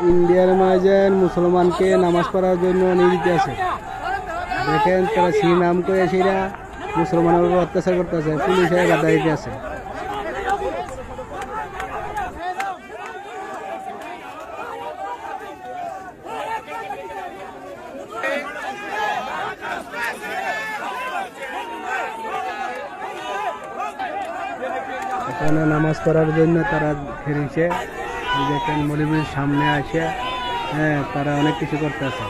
ইন্ডিয়ার মাঝে মুসলমানকে নামাজ পড়ার জন্য নিয়োজিত আছে। দেখেন তারা সি নাম করে সেরা মুসলমানের উপর অত্যাচার করতেছে, পুলিশের বাধা দিতে আছে। এখানে নামাজ পড়ার জন্য তারা ফিরেছে। দেখেন মৌলবীর সামনে আসে, হ্যাঁ তারা অনেক কিছু করতেছে,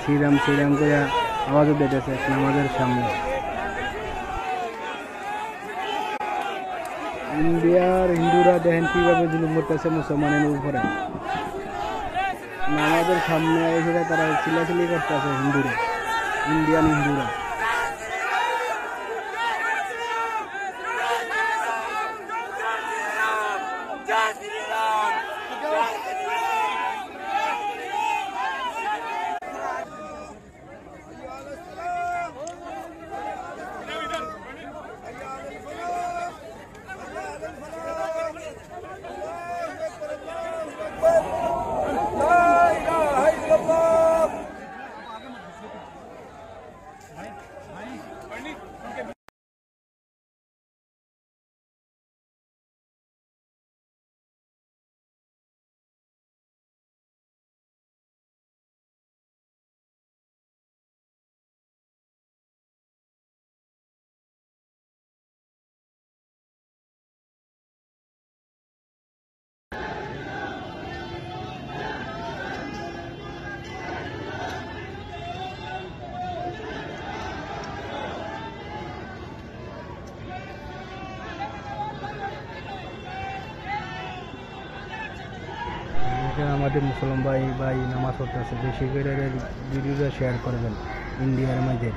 শ্রীরাম শ্রীরাম করে আওয়াজও দিতেছে নামাজের সামনে। ইন্ডিয়ার হিন্দুরা দেখেন কিভাবে জুলুম করতেছে মুসলমানের উপরে। নামাজের সামনে এসে তারা চিল্লাচিল্লি করতেছে হিন্দুরা, ইন্ডিয়ান হিন্দুরা। আমাদের মুসলমান ভাই নামাজ পড়তেছে, বেশি করে ভিডিওটা শেয়ার করবেন ইন্ডিয়ার মাঝে।